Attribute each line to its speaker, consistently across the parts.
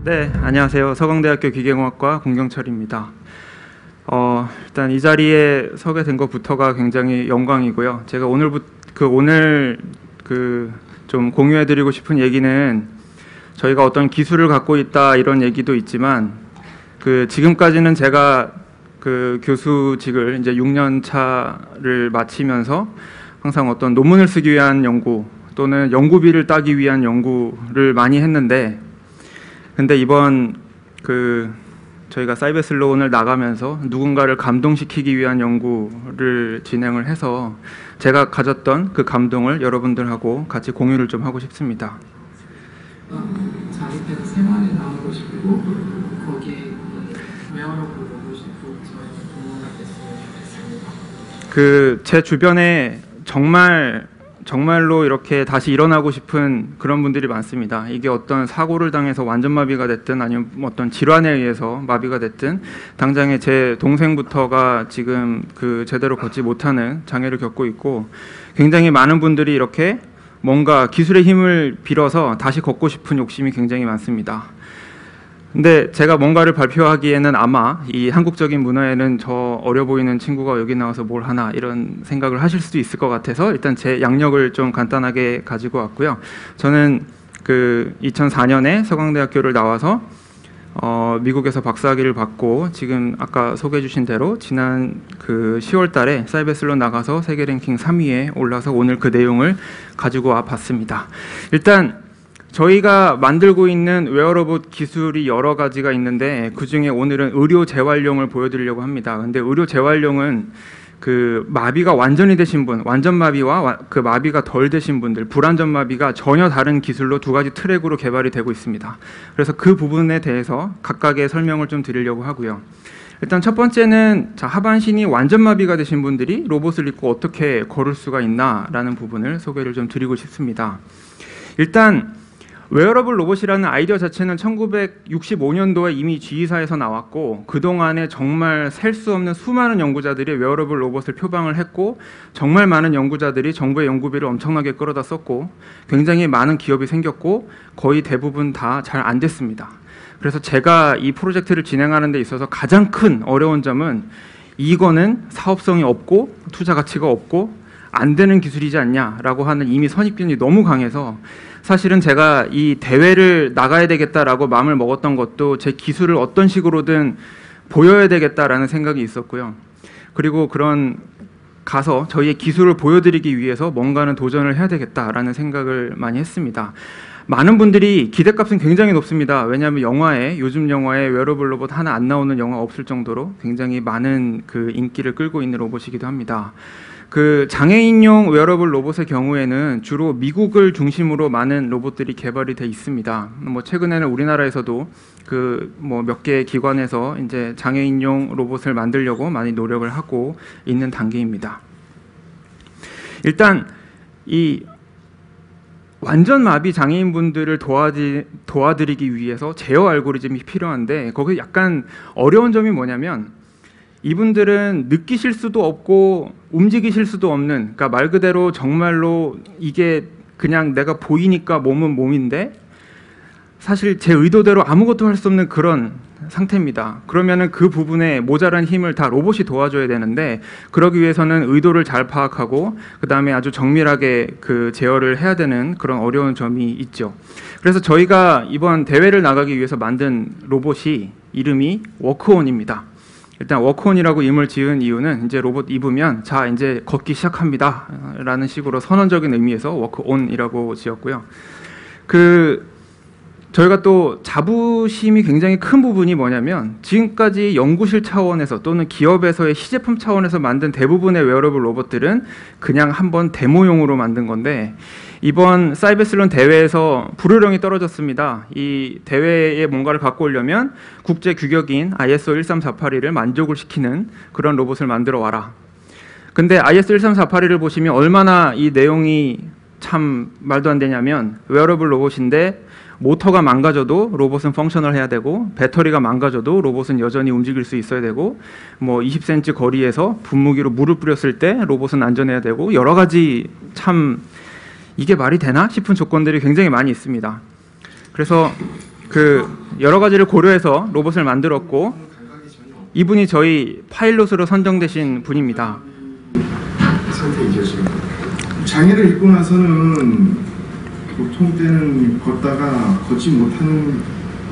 Speaker 1: 네, 안녕하세요. 서강대학교 기계공학과 공경철입니다. 일단 이 자리에 서게 된 것부터가 굉장히 영광이고요. 제가 오늘 좀 공유해드리고 싶은 얘기는 저희가 어떤 기술을 갖고 있다 이런 얘기도 있지만 지금까지는 제가 교수직을 이제 6년 차를 마치면서 항상 어떤 논문을 쓰기 위한 연구 또는 연구비를 따기 위한 연구를 많이 했는데, 근데 이번 저희가 사이버슬로운을 나가면서 누군가를 감동시키기 위한 연구를 진행을 해서 제가 가졌던 그 감동을 여러분들하고 같이 공유를 좀 하고 싶습니다.
Speaker 2: 자립해서 생활에 나오고 싶고 거기에 웨어러블 로봇이 꼭 저희가 도움이 됐으면 좋겠습니다.
Speaker 1: 제 주변에 정말로 이렇게 다시 일어나고 싶은 그런 분들이 많습니다. 이게 어떤 사고를 당해서 완전 마비가 됐든 아니면 어떤 질환에 의해서 마비가 됐든, 당장에 제 동생부터가 지금 제대로 걷지 못하는 장애를 겪고 있고, 굉장히 많은 분들이 이렇게 뭔가 기술의 힘을 빌어서 다시 걷고 싶은 욕심이 굉장히 많습니다. 근데 제가 뭔가를 발표하기에는 아마 이 한국적인 문화에는 저 어려 보이는 친구가 여기 나와서 뭘 하나 이런 생각을 하실 수도 있을 것 같아서 일단 제 양력을 좀 간단하게 가지고 왔고요. 저는 2004년에 서강대학교를 나와서 미국에서 박사학위를 받고 지금 아까 소개해 주신 대로 지난 10월 달에 사이버슬로운 나가서 세계 랭킹 3위에 올라서 오늘 그 내용을 가지고 와 봤습니다. 일단 저희가 만들고 있는 웨어러블 기술이 여러 가지가 있는데, 그중에 오늘은 의료 재활용을 보여드리려고 합니다. 근데 의료 재활용은 마비가 완전히 되신 분, 완전 마비와 마비가 덜 되신 분들, 불완전 마비가 전혀 다른 기술로 두 가지 트랙으로 개발이 되고 있습니다. 그래서 그 부분에 대해서 각각의 설명을 좀 드리려고 하고요. 일단 첫 번째는 하반신이 완전 마비가 되신 분들이 로봇을 입고 어떻게 걸을 수가 있나라는 부분을 소개를 좀 드리고 싶습니다. 일단 웨어러블 로봇이라는 아이디어 자체는 1965년도에 이미 G사에서 나왔고, 그동안에 정말 셀 수 없는 수많은 연구자들이 웨어러블 로봇을 표방을 했고, 정말 많은 연구자들이 정부의 연구비를 엄청나게 끌어다 썼고, 굉장히 많은 기업이 생겼고, 거의 대부분 다 잘 안 됐습니다. 그래서 제가 이 프로젝트를 진행하는 데 있어서 가장 큰 어려운 점은 이거는 사업성이 없고 투자 가치가 없고 안 되는 기술이지 않냐라고 하는 이미 선입견이 너무 강해서, 사실은 제가 이 대회를 나가야 되겠다라고 마음을 먹었던 것도 제 기술을 어떤 식으로든 보여야 되겠다라는 생각이 있었고요. 그리고 가서 저희의 기술을 보여드리기 위해서 뭔가는 도전을 해야 되겠다라는 생각을 많이 했습니다. 많은 분들이 기대값은 굉장히 높습니다. 왜냐하면 요즘 영화에 웨어러블 로봇 하나 안 나오는 영화 없을 정도로 굉장히 많은 인기를 끌고 있는 로봇이기도 합니다. 장애인용 웨어러블 로봇의 경우에는 주로 미국을 중심으로 많은 로봇들이 개발이 돼 있습니다. 최근에는 우리나라에서도 몇 개의 기관에서 이제 장애인용 로봇을 만들려고 많이 노력을 하고 있는 단계입니다. 일단 이 완전 마비 장애인분들을 도와드리기 위해서 제어 알고리즘이 필요한데, 거기 약간 어려운 점이 뭐냐면, 이분들은 느끼실 수도 없고 움직이실 수도 없는, 그러니까 말 그대로 정말로 이게 그냥 내가 보이니까 몸은 몸인데 사실 제 의도대로 아무것도 할 수 없는 그런 상태입니다. 그러면은 그 부분에 모자란 힘을 다 로봇이 도와줘야 되는데, 그러기 위해서는 의도를 잘 파악하고 그 다음에 아주 정밀하게 제어를 해야 되는 그런 어려운 점이 있죠. 그래서 저희가 이번 대회를 나가기 위해서 만든 로봇이 이름이 워크온입니다. 일단 워크온이라고 이름을 지은 이유는 이제 로봇 입으면 자 이제 걷기 시작합니다 라는 식으로 선언적인 의미에서 워크온이라고 지었고요. 저희가 또 자부심이 굉장히 큰 부분이 뭐냐면, 지금까지 연구실 차원에서 또는 기업에서의 시제품 차원에서 만든 대부분의 웨어러블 로봇들은 그냥 한번 데모용으로 만든 건데, 이번 사이버슬로운 대회에서 불호령이 떨어졌습니다. 이 대회에 뭔가를 갖고 오려면 국제 규격인 ISO 13482를 만족을 시키는 그런 로봇을 만들어 와라. 근데 ISO 13482를 보시면 얼마나 이 내용이 참 말도 안 되냐면, 웨어러블 로봇인데 모터가 망가져도 로봇은 펑셔널해야 되고, 배터리가 망가져도 로봇은 여전히 움직일 수 있어야 되고, 20cm 거리에서 분무기로 물을 뿌렸을 때 로봇은 안전해야 되고, 여러 가지 참 이게 말이 되나 싶은 조건들이 굉장히 많이 있습니다. 그래서 그 여러 가지를 고려해서 로봇을 만들었고 이분이 저희 파일럿으로 선정되신 분입니다.
Speaker 3: 상태이죠 지금. 장애를 입고 나서는 보통 때는 걷다가 걷지 못하는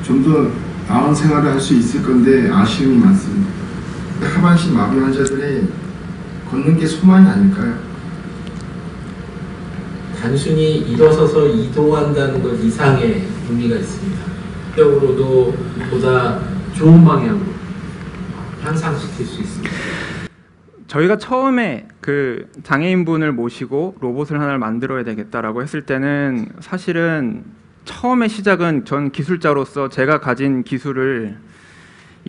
Speaker 3: 좀 더 나은 생활을 할 수 있을 건데 아쉬움이 많습니다. 하반신 마비 환자들의 걷는 게 소망이 아닐까요?
Speaker 4: 단순히 일어서서 이동한다는 것 이상의 의미가 있습니다. 적으로도 보다 좋은 방향으로 향상시킬 수 있습니다.
Speaker 1: 저희가 처음에 그 장애인분을 모시고 로봇을 하나를 만들어야 되겠다라고 했을 때는 사실은 처음에 시작은 전 기술자로서 제가 가진 기술을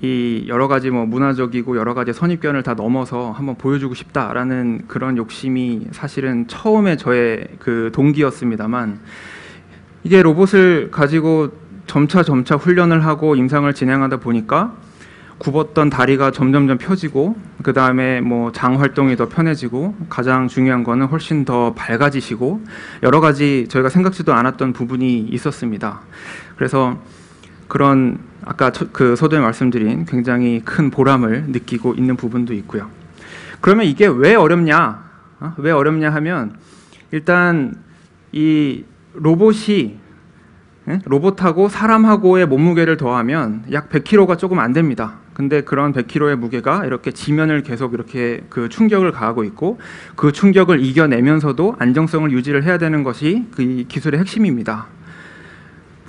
Speaker 1: 이 여러 가지 뭐 문화적이고 여러 가지 선입견을 다 넘어서 한번 보여주고 싶다라는 그런 욕심이 사실은 처음에 저의 그 동기였습니다만 이게 로봇을 가지고 점차 훈련을 하고 임상을 진행하다 보니까 굽었던 다리가 점점 펴지고 그 다음에 뭐 장 활동이 더 편해지고 가장 중요한 거는 훨씬 더 밝아지시고 여러 가지 저희가 생각지도 않았던 부분이 있었습니다. 그래서 그런 아까 그 서두에 말씀드린 굉장히 큰 보람을 느끼고 있는 부분도 있고요. 그러면 이게 왜 어렵냐? 왜 어렵냐 하면 일단 이 로봇하고 사람하고의 몸무게를 더하면 약 100kg가 조금 안 됩니다. 근데 그런 100kg의 무게가 이렇게 지면을 계속 이렇게 그 충격을 가하고 있고 그 충격을 이겨내면서도 안정성을 유지를 해야 되는 것이 그 기술의 핵심입니다.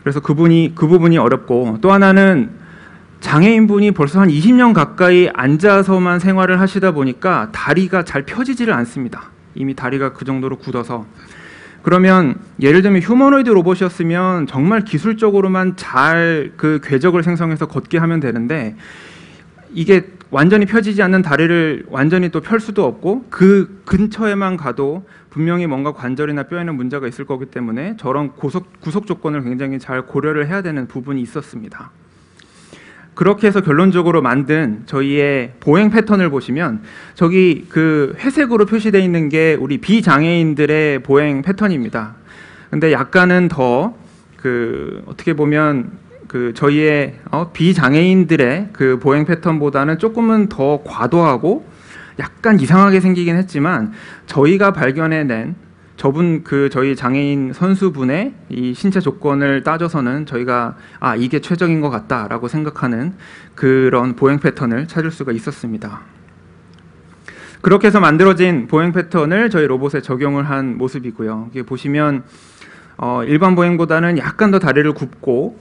Speaker 1: 그래서 그 부분이 어렵고 또 하나는 장애인분이 벌써 한 20년 가까이 앉아서만 생활을 하시다 보니까 다리가 잘 펴지지를 않습니다. 이미 다리가 그 정도로 굳어서. 그러면 예를 들면 휴머노이드 로봇이었으면 정말 기술적으로만 잘 그 궤적을 생성해서 걷게 하면 되는데 이게 완전히 펴지지 않는 다리를 완전히 또 펼 수도 없고 그 근처에만 가도 분명히 뭔가 관절이나 뼈에는 문제가 있을 거기 때문에 저런 구속 조건을 굉장히 잘 고려를 해야 되는 부분이 있었습니다. 그렇게 해서 결론적으로 만든 저희의 보행 패턴을 보시면 저기 그 회색으로 표시되어 있는 게 우리 비장애인들의 보행 패턴입니다. 근데 약간은 더 그 어떻게 보면 그 저희의 비장애인들의 그 보행 패턴보다는 조금은 더 과도하고 약간 이상하게 생기긴 했지만 저희가 발견해낸 저희 장애인 선수분의 이 신체 조건을 따져서는 저희가 이게 최적인 것 같다라고 생각하는 그런 보행 패턴을 찾을 수가 있었습니다. 그렇게 해서 만들어진 보행 패턴을 저희 로봇에 적용을 한 모습이고요. 이게 보시면 일반 보행보다는 약간 더 다리를 굽고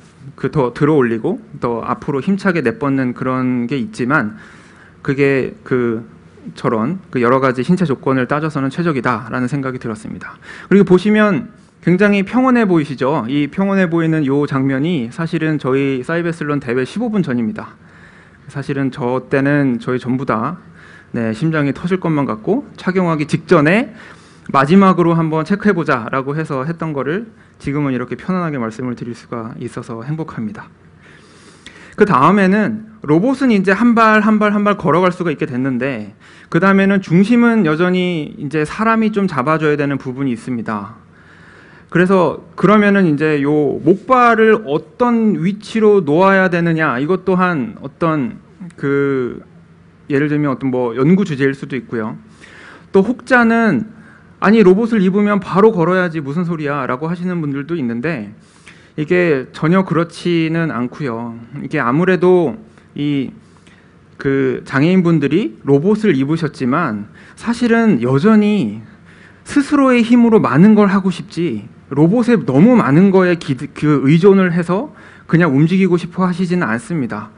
Speaker 1: 더 들어 올리고 더 앞으로 힘차게 내뻗는 그런 게 있지만 그게 저런 여러 가지 신체 조건을 따져서는 최적이다라는 생각이 들었습니다. 그리고 보시면 굉장히 평온해 보이시죠? 이 평온해 보이는 이 장면이 사실은 저희 사이베슬론 대회 15분 전입니다. 사실은 저 때는 저희 전부 다 심장이 터질 것만 같고 착용하기 직전에 마지막으로 한번 체크해보자 라고 해서 했던 거를 지금은 이렇게 편안하게 말씀을 드릴 수가 있어서 행복합니다. 그 다음에는 로봇은 이제 한 발 걸어갈 수가 있게 됐는데 그 다음에는 중심은 여전히 이제 사람이 좀 잡아줘야 되는 부분이 있습니다. 그래서 그러면은 이제 요 목발을 어떤 위치로 놓아야 되느냐 이것 또한 어떤 예를 들면 어떤 뭐 연구 주제일 수도 있고요. 또 혹자는 아니 로봇을 입으면 바로 걸어야지 무슨 소리야 라고 하시는 분들도 있는데 이게 전혀 그렇지는 않고요. 이게 아무래도 장애인분들이 로봇을 입으셨지만 사실은 여전히 스스로의 힘으로 많은 걸 하고 싶지 로봇에 너무 많은 거에 의존을 해서 그냥 움직이고 싶어 하시지는 않습니다.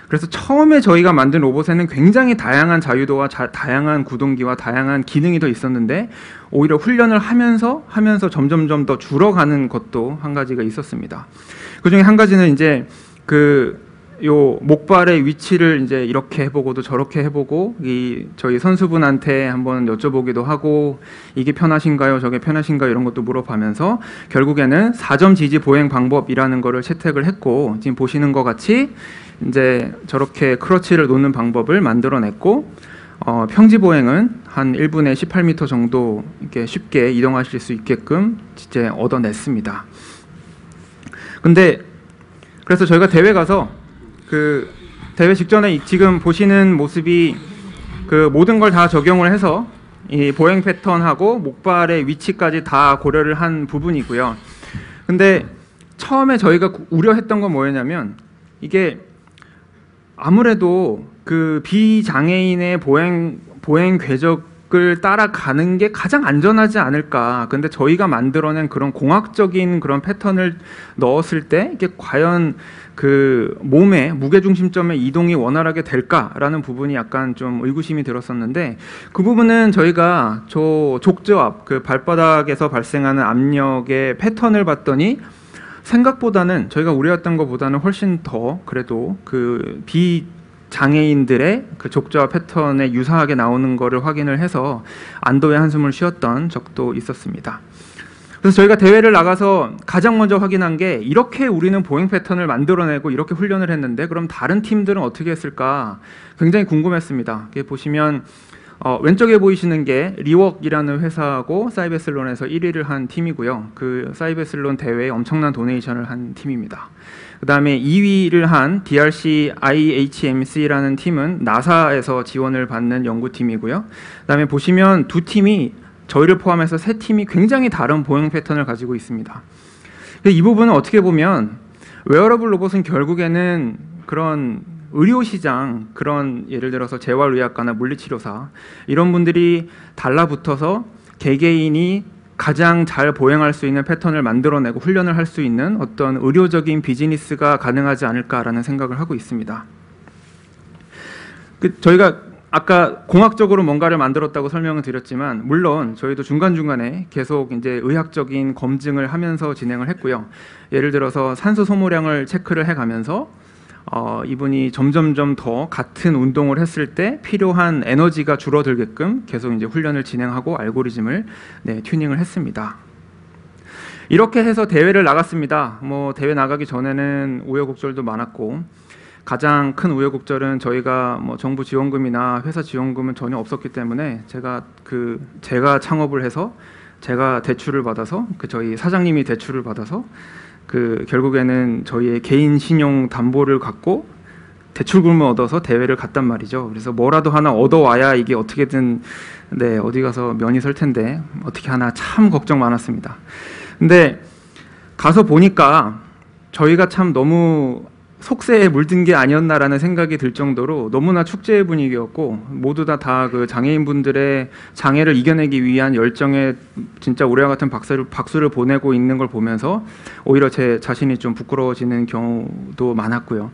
Speaker 1: 그래서 처음에 저희가 만든 로봇에는 굉장히 다양한 자유도와 다양한 구동기와 다양한 기능이 더 있었는데 오히려 훈련을 하면서 점점 더 줄어가는 것도 한 가지가 있었습니다. 그 중에 한 가지는 이제 요 목발의 위치를 이제 이렇게 해보고도 저렇게 해보고 저희 선수분한테 한번 여쭤보기도 하고 이게 편하신가요? 저게 편하신가요? 이런 것도 물어보면서 결국에는 4점 지지 보행 방법이라는 거를 채택을 했고 지금 보시는 것 같이 이제 저렇게 크러치를 놓는 방법을 만들어냈고 평지 보행은 한 1분에 18m 정도 이렇게 쉽게 이동하실 수 있게끔 이제 얻어냈습니다. 근데 그래서 저희가 대회 가서 그 대회 직전에 지금 보시는 모습이 그 모든 걸 다 적용을 해서 이 보행 패턴하고 목발의 위치까지 다 고려를 한 부분이고요. 근데 처음에 저희가 우려했던 건 뭐였냐면 이게 아무래도 그 비장애인의 보행 궤적을 따라가는 게 가장 안전하지 않을까. 근데 저희가 만들어낸 그런 공학적인 그런 패턴을 넣었을 때 이게 과연 그 몸의 무게중심점의 이동이 원활하게 될까라는 부분이 약간 좀 의구심이 들었었는데, 그 부분은 저희가 저 족저압, 그 발바닥에서 발생하는 압력의 패턴을 봤더니 생각보다는 저희가 우려했던 것보다는 훨씬 더 그래도 그 비장애인들의 그 족저압 패턴에 유사하게 나오는 거를 확인을 해서 안도의 한숨을 쉬었던 적도 있었습니다. 그래서 저희가 대회를 나가서 가장 먼저 확인한 게, 이렇게 우리는 보행 패턴을 만들어내고 이렇게 훈련을 했는데 그럼 다른 팀들은 어떻게 했을까 굉장히 궁금했습니다. 이게 보시면 왼쪽에 보이시는 게 리웍이라는 회사하고 사이베슬론에서 1위를 한 팀이고요. 그 사이베슬론 대회에 엄청난 도네이션을 한 팀입니다. 그 다음에 2위를 한 DRC IHMC라는 팀은 나사에서 지원을 받는 연구팀이고요. 그 다음에 보시면 두 팀이, 저희를 포함해서 세 팀이 굉장히 다른 보행 패턴을 가지고 있습니다. 이 부분은 어떻게 보면 웨어러블 로봇은 결국에는 그런 의료시장, 그런 예를 들어서 재활의학과나 물리치료사 이런 분들이 달라붙어서 개개인이 가장 잘 보행할 수 있는 패턴을 만들어내고 훈련을 할 수 있는 어떤 의료적인 비즈니스가 가능하지 않을까라는 생각을 하고 있습니다. 저희가 아까 공학적으로 뭔가를 만들었다고 설명을 드렸지만, 물론 저희도 중간중간에 계속 이제 의학적인 검증을 하면서 진행을 했고요. 예를 들어서 산소 소모량을 체크를 해가면서 이분이 점점점 더 같은 운동을 했을 때 필요한 에너지가 줄어들게끔 계속 이제 훈련을 진행하고 알고리즘을 튜닝을 했습니다. 이렇게 해서 대회를 나갔습니다. 뭐 대회 나가기 전에는 우여곡절도 많았고, 가장 큰 우여곡절은 저희가 뭐 정부 지원금이나 회사 지원금은 전혀 없었기 때문에 제가 창업을 해서 제가 대출을 받아서 저희 사장님이 대출을 받아서 결국에는 저희의 개인 신용 담보를 갖고 대출금을 얻어서 대회를 갔단 말이죠. 그래서 뭐라도 하나 얻어와야 이게 어떻게든 어디 가서 면이 설 텐데 어떻게 하나 참 걱정 많았습니다. 근데 가서 보니까 저희가 참 너무 속세에 물든 게 아니었나라는 생각이 들 정도로 너무나 축제의 분위기였고, 모두 다 그 장애인분들의 장애를 이겨내기 위한 열정에 진짜 우리와 같은 박수를 보내고 있는 걸 보면서 오히려 제 자신이 좀 부끄러워지는 경우도 많았고요.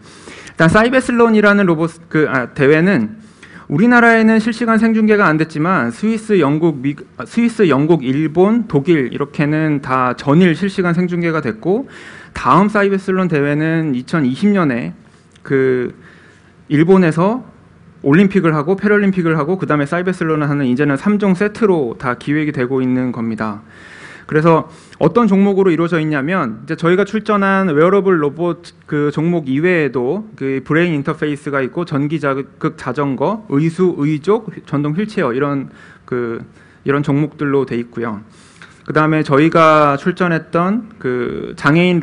Speaker 1: 일단 사이베슬론이라는 대회는 우리나라에는 실시간 생중계가 안 됐지만 스위스, 영국, 일본, 독일 이렇게는 다 전일 실시간 생중계가 됐고, 다음 사이베슬론 대회는 2020년에 일본에서 올림픽을 하고 패럴림픽을 하고 그 다음에 사이베슬론을 하는, 이제는 3종 세트로 다 기획이 되고 있는 겁니다. 그래서 어떤 종목으로 이루어져 있냐면, 이제 저희가 출전한 웨어러블 로봇 그 종목 이외에도 그 브레인 인터페이스가 있고 전기 자극 자전거, 의수, 의족, 전동 휠체어 이런 종목들로 돼 있고요. 그 다음에 저희가 출전했던 그 장애인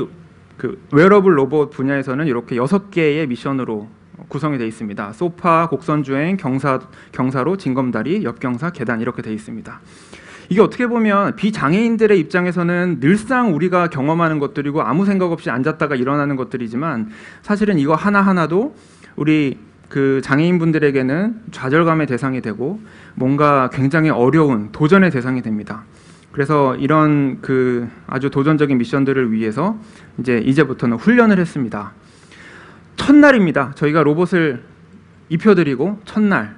Speaker 1: 웨어러블 로봇 분야에서는 이렇게 6개의 미션으로 구성이 되어 있습니다. 소파, 곡선주행, 경사로, 징검다리, 옆경사, 계단 이렇게 되어 있습니다. 이게 어떻게 보면 비장애인들의 입장에서는 늘상 우리가 경험하는 것들이고 아무 생각 없이 앉았다가 일어나는 것들이지만, 사실은 이거 하나하나도 우리 그 장애인분들에게는 좌절감의 대상이 되고 뭔가 굉장히 어려운 도전의 대상이 됩니다. 그래서 이런 아주 도전적인 미션들을 위해서 이제부터는 훈련을 했습니다. 첫날입니다. 저희가 로봇을 입혀드리고 첫날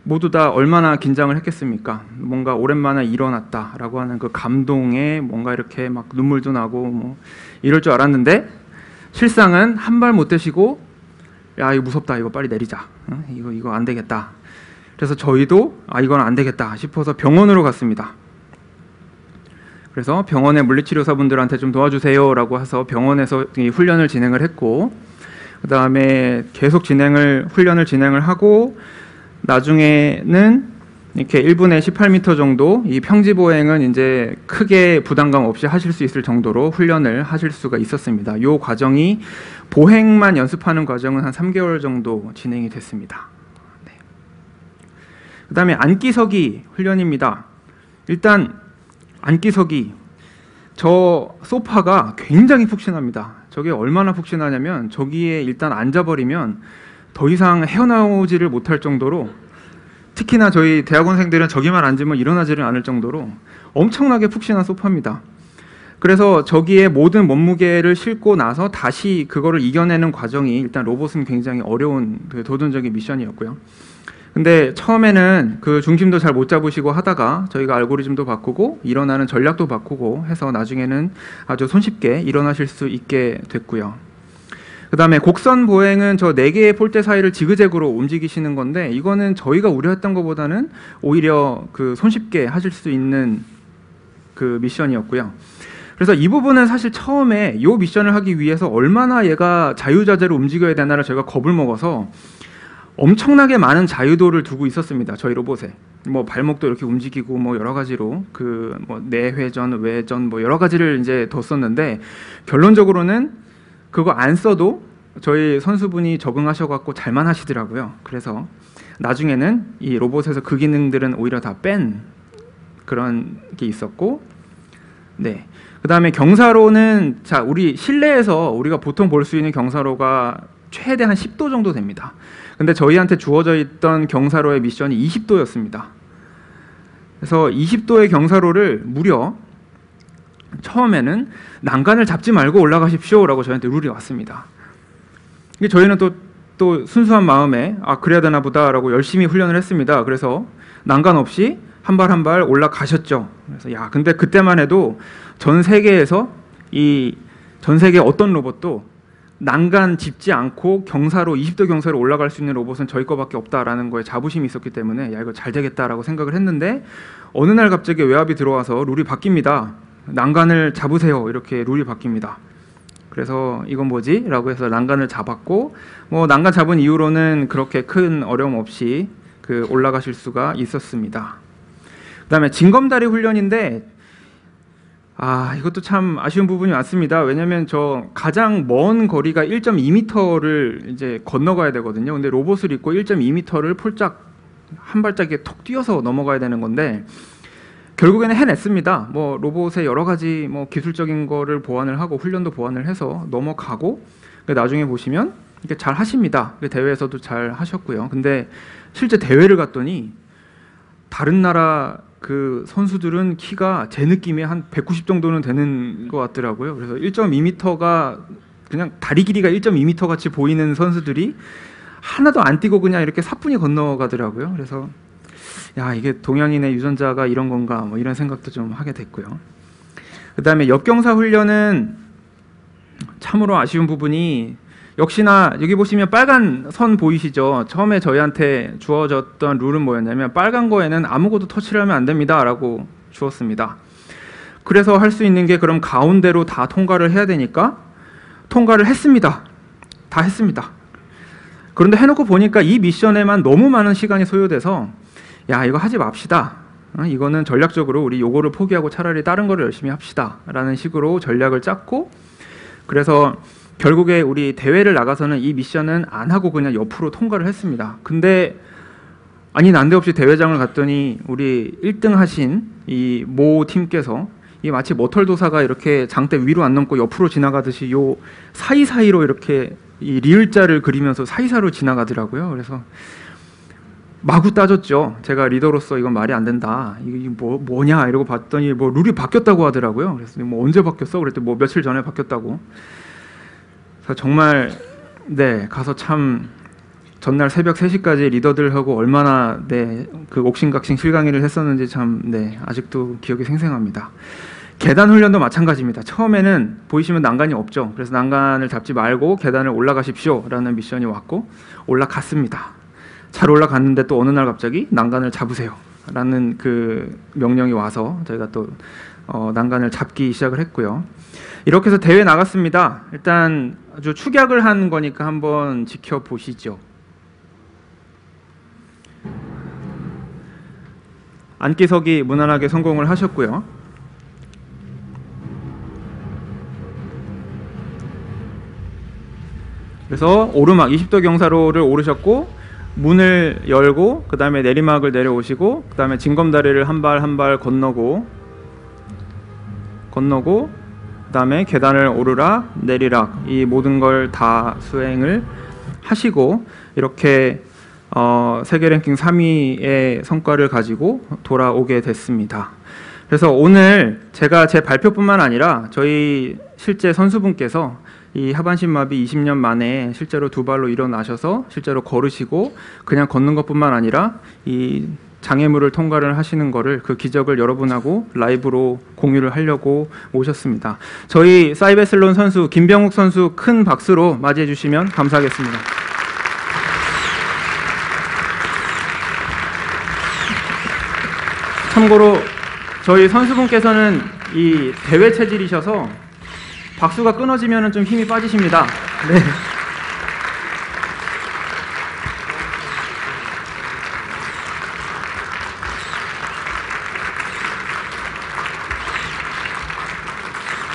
Speaker 1: 모두 다 얼마나 긴장을 했겠습니까? 뭔가 오랜만에 일어났다라고 하는 그 감동에 뭔가 이렇게 막 눈물도 나고 뭐 이럴 줄 알았는데, 실상은 한 발 못 대시고, 야 이거 무섭다, 이거 빨리 내리자, 이거 안 되겠다. 그래서 저희도 이건 안 되겠다 싶어서 병원으로 갔습니다. 그래서 병원의 물리치료사분들한테 좀 도와주세요라고 해서 병원에서 훈련을 진행을 했고, 그 다음에 계속 훈련을 진행을 하고, 나중에는 이렇게 1분에 18m 정도 이 평지 보행은 이제 크게 부담감 없이 하실 수 있을 정도로 훈련을 하실 수가 있었습니다. 이 과정이 보행만 연습하는 과정은 한 3개월 정도 진행이 됐습니다. 네. 그다음에 앉기서기 훈련입니다. 일단 앉기서기, 저 소파가 굉장히 푹신합니다. 저게 얼마나 푹신하냐면 저기에 일단 앉아버리면 더 이상 헤어나오지를 못할 정도로, 특히나 저희 대학원생들은 저기만 앉으면 일어나지를 않을 정도로 엄청나게 푹신한 소파입니다. 그래서 저기에 모든 몸무게를 싣고 나서 다시 그거를 이겨내는 과정이 일단 로봇은 굉장히 어려운 도전적인 미션이었고요. 근데 처음에는 그 중심도 잘 못 잡으시고 하다가 저희가 알고리즘도 바꾸고 일어나는 전략도 바꾸고 해서 나중에는 아주 손쉽게 일어나실 수 있게 됐고요. 그 다음에 곡선 보행은 저 4개의 폴대 사이를 지그재그로 움직이시는 건데, 이거는 저희가 우려했던 것보다는 오히려 그 손쉽게 하실 수 있는 그 미션이었고요. 그래서 이 부분은 사실 처음에 이 미션을 하기 위해서 얼마나 얘가 자유자재로 움직여야 되나를 저희가 겁을 먹어서 엄청나게 많은 자유도를 두고 있었습니다. 저희 로봇에. 뭐 발목도 이렇게 움직이고 뭐 여러 가지로 그 뭐 내회전, 외전 뭐 여러 가지를 이제 뒀었는데, 결론적으로는 그거 안 써도 저희 선수분이 적응하셔 갖고 잘만 하시더라고요. 그래서 나중에는 이 로봇에서 그 기능들은 오히려 다 뺀 그런 게 있었고, 네. 그다음에 경사로는, 자, 우리 실내에서 우리가 보통 볼 수 있는 경사로가 최대 한 10도 정도 됩니다. 근데 저희한테 주어져 있던 경사로의 미션이 20도였습니다. 그래서 20도의 경사로를 무려 처음에는 난간을 잡지 말고 올라가십시오라고 저희한테 룰이 왔습니다. 저희는 또 순수한 마음에 그래야 되나 보다라고 열심히 훈련을 했습니다. 그래서 난간 없이 한 발 한 발 올라가셨죠. 그래서 근데 그때만 해도 전 세계에서 전 세계 어떤 로봇도 난간 짚지 않고 경사로 20도 경사로 올라갈 수 있는 로봇은 저희 거밖에 없다라는 거에 자부심이 있었기 때문에 이거 잘 되겠다라고 생각을 했는데, 어느 날 갑자기 외압이 들어와서 룰이 바뀝니다. 난간을 잡으세요, 이렇게 룰이 바뀝니다. 그래서 이건 뭐지? 라고 해서 난간을 잡았고, 뭐 난간 잡은 이후로는 그렇게 큰 어려움 없이 올라가실 수가 있었습니다. 그 다음에 징검다리 훈련인데, 이것도 참 아쉬운 부분이 많습니다. 왜냐면 저 가장 먼 거리가 1.2m를 이제 건너가야 되거든요. 근데 로봇을 입고 1.2m를 폴짝 한 발짝에 톡 뛰어서 넘어가야 되는 건데, 결국에는 해냈습니다. 뭐 로봇의 여러 가지 뭐 기술적인 거를 보완을 하고 훈련도 보완을 해서 넘어가고, 나중에 보시면 이렇게 잘 하십니다. 대회에서도 잘 하셨고요. 근데 실제 대회를 갔더니 다른 나라 그 선수들은 키가 제 느낌에 한 190 정도는 되는 것 같더라고요. 그래서 1.2m가 그냥 다리 길이가 1.2m 같이 보이는 선수들이 하나도 안 뛰고 그냥 이렇게 사뿐히 건너가더라고요. 그래서 이게 동양인의 유전자가 이런 건가 뭐 이런 생각도 좀 하게 됐고요. 그 다음에 역경사 훈련은 참으로 아쉬운 부분이, 역시나 여기 보시면 빨간 선 보이시죠? 처음에 저희한테 주어졌던 룰은 뭐였냐면, 빨간 거에는 아무것도 터치를 하면 안 됩니다 라고 주었습니다. 그래서 할 수 있는 게 그럼 가운데로 다 통과를 해야 되니까 통과를 했습니다. 다 했습니다. 그런데 해놓고 보니까 이 미션에만 너무 많은 시간이 소요돼서 이거 하지 맙시다. 이거는 전략적으로 우리 요거를 포기하고 차라리 다른 거를 열심히 합시다 라는 식으로 전략을 짰고, 그래서 결국에 우리 대회를 나가서는 이 미션은 안 하고 그냥 옆으로 통과를 했습니다. 근데 난데없이 대회장을 갔더니 우리 1등 하신 이 모 팀께서 마치 머털도사가 이렇게 장대 위로 안 넘고 옆으로 지나가듯이 요 사이사이로 이렇게 이 리을자를 그리면서 사이사이로 지나가더라고요. 그래서 마구 따졌죠. 제가 리더로서 이건 말이 안 된다. 이게 뭐냐 이러고 봤더니 뭐 룰이 바뀌었다고 하더라고요. 그래서 뭐 언제 바뀌었어? 그랬더니 뭐 며칠 전에 바뀌었다고. 그래서 정말 가서 참 전날 새벽 3시까지 리더들하고 얼마나 그 옥신각신 실강의를 했었는지 참 아직도 기억이 생생합니다. 계단 훈련도 마찬가지입니다. 처음에는 보이시면 난간이 없죠. 그래서 난간을 잡지 말고 계단을 올라가십시오 라는 미션이 왔고 올라갔습니다. 잘 올라갔는데 또 어느 날 갑자기 난간을 잡으세요 라는 그 명령이 와서 저희가 또 난간을 잡기 시작을 했고요. 이렇게 해서 대회 나갔습니다. 일단 아주 축약을 한 거니까 한번 지켜보시죠. 안기석이 무난하게 성공을 하셨고요. 그래서 오르막 20도 경사로를 오르셨고 문을 열고 그 다음에 내리막을 내려오시고 그 다음에 징검다리를 한 발 한 발 건너고 그 다음에 계단을 오르락 내리락 이 모든 걸 다 수행을 하시고 이렇게 세계 랭킹 3위의 성과를 가지고 돌아오게 됐습니다. 그래서 오늘 제가 제 발표뿐만 아니라 저희 실제 선수분께서 이 하반신 마비 20년 만에 실제로 두 발로 일어나셔서 실제로 걸으시고 그냥 걷는 것뿐만 아니라 이 장애물을 통과를 하시는 거를 그 기적을 여러분하고 라이브로 공유를 하려고 오셨습니다. 저희 사이베슬론 선수 김병욱 선수 큰 박수로 맞이해 주시면 감사하겠습니다. 참고로 저희 선수분께서는 이 대회 체질이셔서 박수가 끊어지면 좀 힘이 빠지십니다. 네.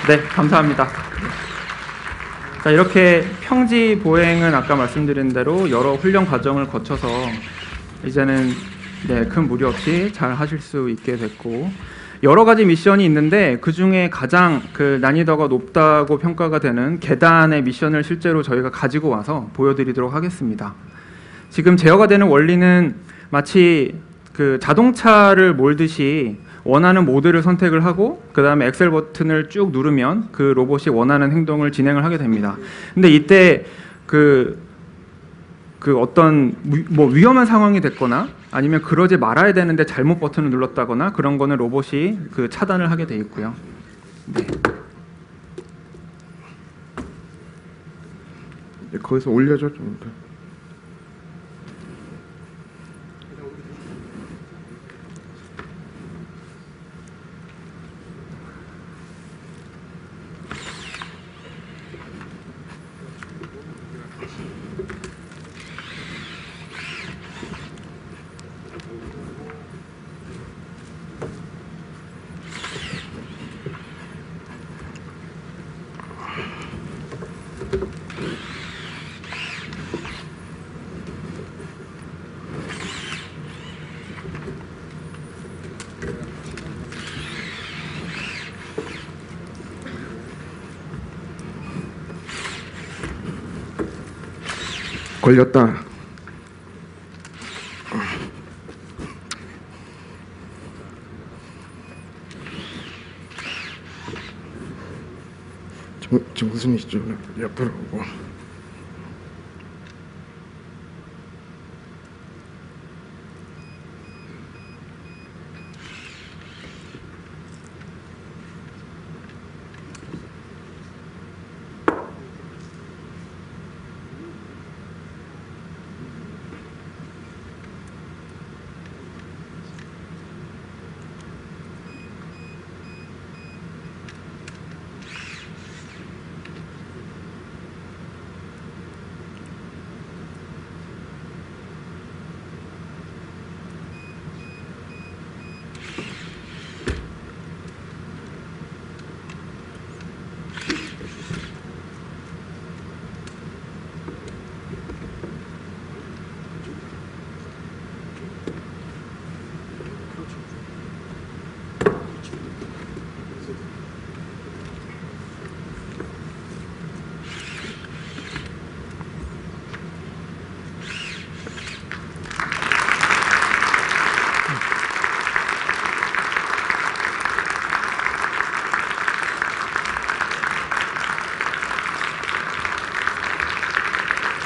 Speaker 1: 네, 감사합니다. 자, 이렇게 평지 보행은 아까 말씀드린 대로 여러 훈련 과정을 거쳐서 이제는 큰 무리 없이 잘 하실 수 있게 됐고 여러 가지 미션이 있는데 그 중에 가장 난이도가 높다고 평가가 되는 계단의 미션을 실제로 저희가 가지고 와서 보여드리도록 하겠습니다. 지금 제어가 되는 원리는 마치 자동차를 몰듯이 원하는 모드를 선택을 하고 그 다음에 엑셀 버튼을 쭉 누르면 그 로봇이 원하는 행동을 진행을 하게 됩니다. 근데 이때 어떤 위험한 상황이 됐거나 아니면 그러지 말아야 되는데 잘못 버튼을 눌렀다거나 그런 거는 로봇이 차단을 하게 돼 있고요. 네.
Speaker 3: 거기서 올려줘 좀 더. 걸렸다. 정순이 좀 옆으로 오고.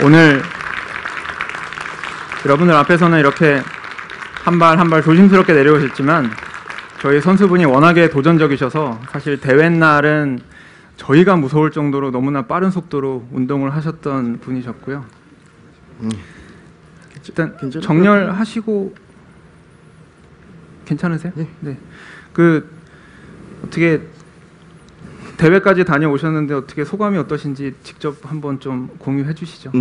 Speaker 1: 오늘 여러분들 앞에서는 이렇게 한 발 한 발 조심스럽게 내려오셨지만 저희 선수분이 워낙에 도전적이셔서 사실 대회 날은 저희가 무서울 정도로 너무나 빠른 속도로 운동을 하셨던 분이셨고요. 일단 정렬하시고 괜찮으세요? 네. 어떻게 대회까지 다녀오셨는데 어떻게 소감이 어떠신지 직접 한번 좀 공유해 주시죠.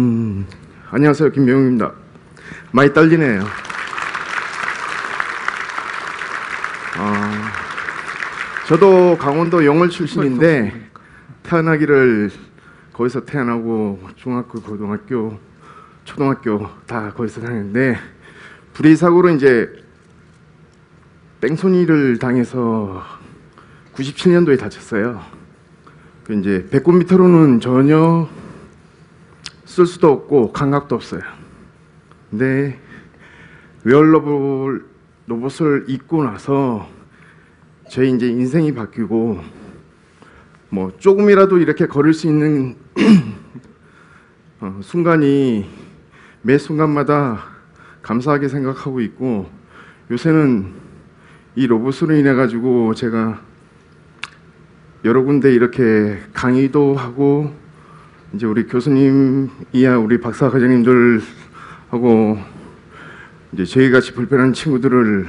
Speaker 3: 안녕하세요, 김병욱입니다. 많이 떨리네요. 저도 강원도 영월 출신인데 태어나기를 거기서 태어나고 중학교, 고등학교, 초등학교 다 거기서 다녔는데 불의 사고로 이제 뺑소니를 당해서 97년도에 다쳤어요. 그 이제 배꼽 밑으로는 전혀 쓸 수도 없고 감각도 없어요. 근데 로봇을 입고 나서 저희 이제 인생이 바뀌고 뭐 조금이라도 이렇게 걸을 수 있는 순간이 매 순간마다 감사하게 생각하고 있고, 요새는 이 로봇으로 인해 가지고 제가 여러 군데 이렇게 강의도 하고 이제 우리 교수님이야 우리 박사 과장님들하고 이제 저희 같이 불편한 친구들에게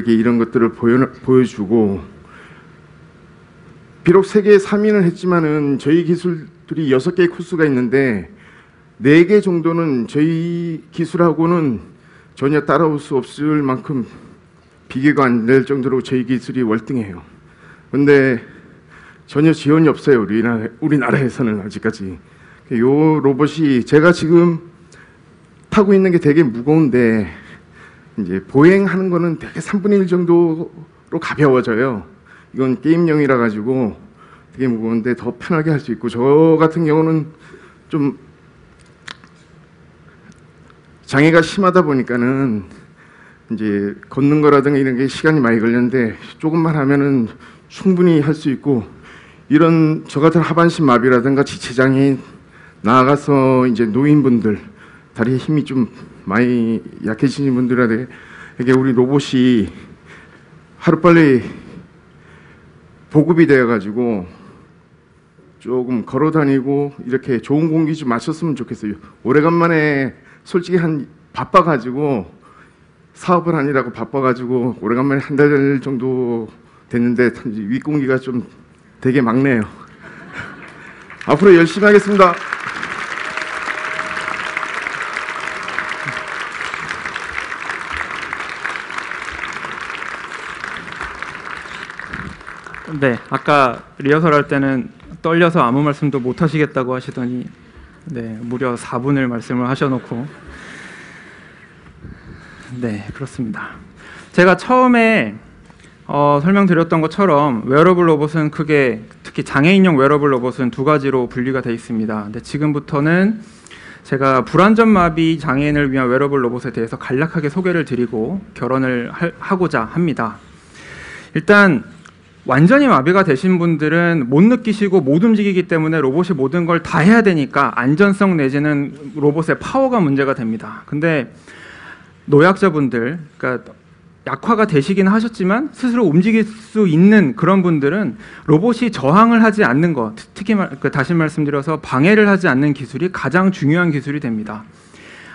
Speaker 3: 이런 것들을 보여주고, 비록 세계 3위는 했지만은 저희 기술들이 6개의 코스가 있는데 4개 정도는 저희 기술하고는 전혀 따라올 수 없을 만큼 비교가 안 될 정도로 저희 기술이 월등해요. 근데 전혀 지원이 없어요. 우리나라에서는 아직까지. 요 로봇이 제가 지금 타고 있는 게 되게 무거운데 이제 보행하는 거는 되게 3분의 1 정도로 가벼워져요. 이건 게임용이라 가지고 되게 무거운데 더 편하게 할 수 있고, 저 같은 경우는 좀 장애가 심하다 보니까는 이제 걷는 거라든가 이런 게 시간이 많이 걸렸는데 조금만 하면은 충분히 할 수 있고, 이런 저 같은 하반신 마비라든가 지체장애인, 나아가서 이제 노인분들, 다리에 힘이 좀 많이 약해지신 분들에게 우리 로봇이 하루빨리 보급이 되어가지고 조금 걸어다니고 이렇게 좋은 공기 좀 마셨으면 좋겠어요. 오래간만에 솔직히 바빠가지고 사업을 하느라고 바빠가지고 오래간만에 한 달 정도 됐는데 윗공기가 좀 되게 막네요. 앞으로 열심히 하겠습니다.
Speaker 1: 네, 아까 리허설 할 때는 떨려서 아무 말씀도 못 하시겠다고 하시더니 네, 무려 4분을 말씀을 하셔놓고 네, 그렇습니다. 제가 처음에 설명드렸던 것처럼 웨어러블 로봇은 크게 특히 장애인용 웨어러블 로봇은 2가지로 분리가 되어 있습니다. 근데 지금부터는 제가 불완전 마비 장애인을 위한 웨어러블 로봇에 대해서 간략하게 소개를 드리고 결론을 하고자 합니다. 일단 완전히 마비가 되신 분들은 못 느끼시고 못 움직이기 때문에 로봇이 모든 걸 다 해야 되니까 안전성 내지는 로봇의 파워가 문제가 됩니다. 근데 노약자분들, 그러니까 약화가 되시긴 하셨지만 스스로 움직일 수 있는 그런 분들은 로봇이 저항을 하지 않는 것, 특히 다시 말씀드려서 방해를 하지 않는 기술이 가장 중요한 기술이 됩니다.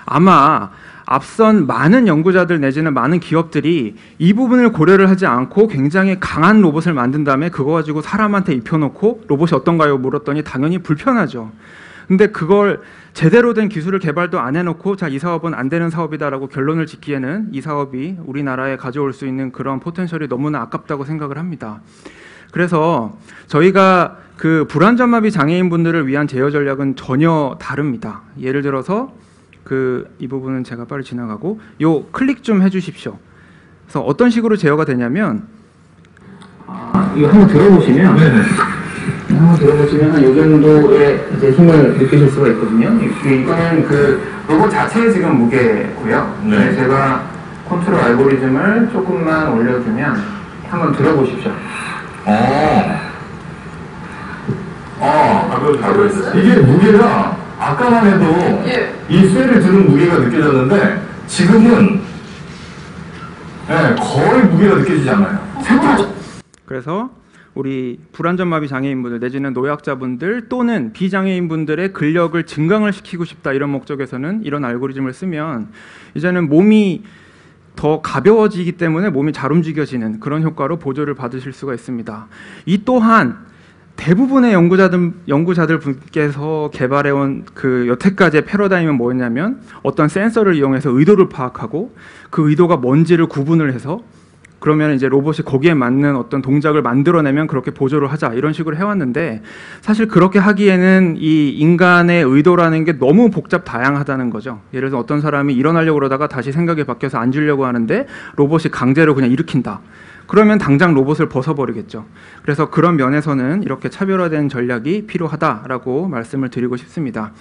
Speaker 1: 아마 앞선 많은 연구자들 내지는 많은 기업들이 이 부분을 고려를 하지 않고 굉장히 강한 로봇을 만든 다음에 그거 가지고 사람한테 입혀놓고 로봇이 어떤가요? 물었더니 당연히 불편하죠. 근데 그걸 제대로 된 기술을 개발도 안 해놓고 자, 이 사업은 안 되는 사업이다라고 결론을 짓기에는 이 사업이 우리나라에 가져올 수 있는 그런 포텐셜이 너무나 아깝다고 생각을 합니다. 그래서 저희가 그 불완전마비 장애인분들을 위한 제어 전략은 전혀 다릅니다. 예를 들어서 이 부분은 제가 빨리 지나가고 요 클릭 좀 해주십시오. 그래서 어떤 식으로 제어가 되냐면 이거 한번 들어보시면 한번 들어보시면 이 정도의 이제 힘을 느끼실 수가 있거든요. 이거는 그 로봇 자체의 지금 무게고요. 네. 제가 컨트롤 알고리즘을 조금만 올려주면 한번 들어보십시오.
Speaker 5: 이게 무게가 아까만 해도 이 쇠를 들은 무게가 느껴졌는데 지금은 거의 무게가 느껴지지 않아요.
Speaker 1: 그래서 우리 불완전마비 장애인분들 내지는 노약자분들 또는 비장애인분들의 근력을 증강을 시키고 싶다 이런 목적에서는 이런 알고리즘을 쓰면 이제는 몸이 더 가벼워지기 때문에 몸이 잘 움직여지는 그런 효과로 보조를 받으실 수가 있습니다. 이 또한 대부분의 연구자들 분께서 개발해온 그 여태까지의 패러다임은 뭐였냐면 어떤 센서를 이용해서 의도를 파악하고 그 의도가 뭔지를 구분을 해서 그러면 이제 로봇이 거기에 맞는 어떤 동작을 만들어내면 그렇게 보조를 하자 이런 식으로 해왔는데 사실 그렇게 하기에는 이 인간의 의도라는 게 너무 복잡 다양하다는 거죠. 예를 들어 어떤 사람이 일어나려고 그러다가 다시 생각이 바뀌어서 앉으려고 하는데 로봇이 강제로 그냥 일으킨다. 그러면 당장 로봇을 벗어버리겠죠. 그래서 그런 면에서는 이렇게 차별화된 전략이 필요하다라고 말씀을 드리고 싶습니다.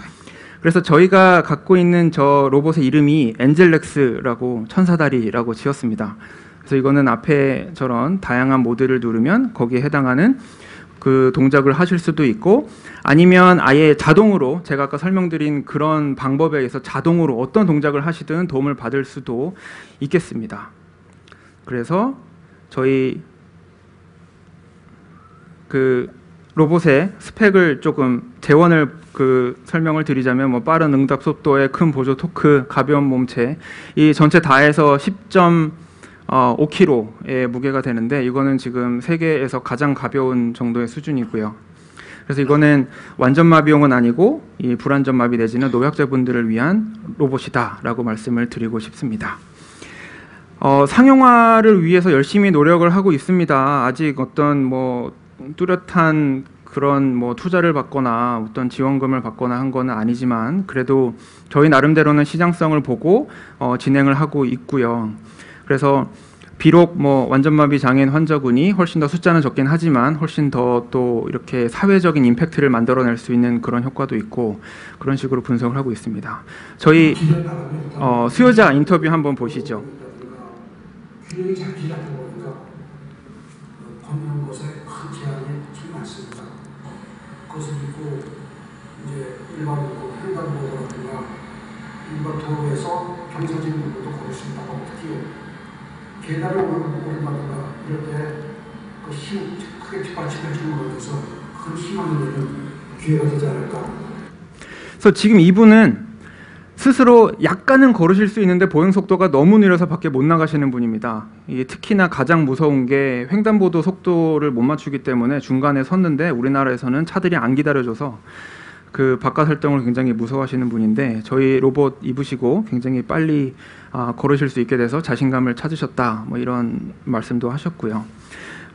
Speaker 1: 그래서 저희가 갖고 있는 저 로봇의 이름이 엔젤렉스라고 천사다리라고 지었습니다. 그래서 이거는 앞에 저런 다양한 모드를 누르면 거기에 해당하는 그 동작을 하실 수도 있고 아니면 아예 자동으로 제가 아까 설명드린 그런 방법에 의해서 자동으로 어떤 동작을 하시든 도움을 받을 수도 있겠습니다. 그래서 저희 그 로봇의 스펙을 조금 재원을 설명을 드리자면 뭐 빠른 응답 속도에 큰 보조 토크, 가벼운 몸체 이 전체 다 해서 10.5kg의 무게가 되는데 이거는 지금 세계에서 가장 가벼운 정도의 수준이고요. 그래서 이거는 완전 마비용은 아니고 이 불완전 마비 내지는 노약자분들을 위한 로봇이다라고 말씀을 드리고 싶습니다. 상용화를 위해서 열심히 노력을 하고 있습니다. 아직 어떤 뭐 뚜렷한 그런 뭐 투자를 받거나 어떤 지원금을 받거나 한 거는 아니지만 그래도 저희 나름대로는 시장성을 보고 진행을 하고 있고요. 그래서 비록 뭐 완전마비 장애인 환자군이 훨씬 더 숫자는 적긴 하지만 훨씬 더 또 이렇게 사회적인 임팩트를 만들어낼 수 있는 그런 효과도 있고 그런 식으로 분석을 하고 있습니다. 저희 수요자 인터뷰 한번 보시죠.
Speaker 6: 균형이 잡히지 않는 거니까 걷는 것에 큰 제한이 좀 많습니다. 그것을 믿고 이제 일반적으로 횡단보도라든가 일반 도로에서 경사진 부분도 걸을 수 있다고 특히 계단을 오른다든가 이럴 때그 힘 크게 뒷받침해주는 것에 대해서 큰 희망이 되는 기회가 되지 않을까.
Speaker 1: 그래서 지금 이분은 스스로 약간은 걸으실 수 있는데 보행 속도가 너무 느려서 밖에 못 나가시는 분입니다. 이게 특히나 가장 무서운 게 횡단보도 속도를 못 맞추기 때문에 중간에 섰는데 우리나라에서는 차들이 안 기다려줘서 그 바깥 활동을 굉장히 무서워하시는 분인데 저희 로봇 입으시고 굉장히 빨리 걸으실 수 있게 돼서 자신감을 찾으셨다 뭐 이런 말씀도 하셨고요.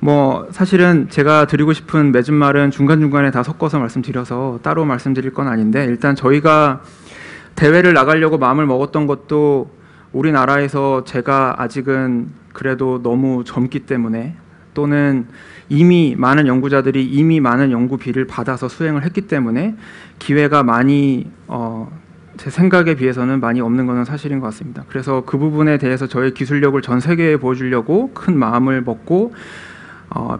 Speaker 1: 뭐 사실은 제가 드리고 싶은 맺은 말은 중간중간에 다 섞어서 말씀드려서 따로 말씀드릴 건 아닌데 일단 저희가 대회를 나가려고 마음을 먹었던 것도 우리나라에서 제가 아직은 그래도 너무 젊기 때문에 또는 이미 많은 연구자들이 이미 많은 연구비를 받아서 수행을 했기 때문에 기회가 많이 제 생각에 비해서는 많이 없는 것은 사실인 것 같습니다. 그래서 그 부분에 대해서 저의 기술력을 전 세계에 보여주려고 큰 마음을 먹고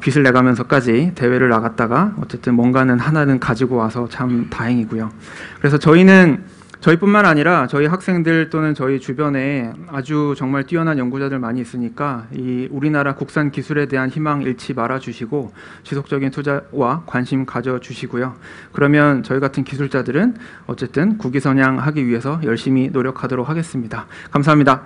Speaker 1: 빚을 내가면서까지 대회를 나갔다가 어쨌든 뭔가는 하나는 가지고 와서 참 다행이고요. 그래서 저희뿐만 아니라 저희 학생들 또는 저희 주변에 아주 정말 뛰어난 연구자들 많이 있으니까 이 우리나라 국산 기술에 대한 희망 잃지 말아 주시고 지속적인 투자와 관심 가져 주시고요. 그러면 저희 같은 기술자들은 어쨌든 국위선양하기 위해서 열심히 노력하도록 하겠습니다. 감사합니다.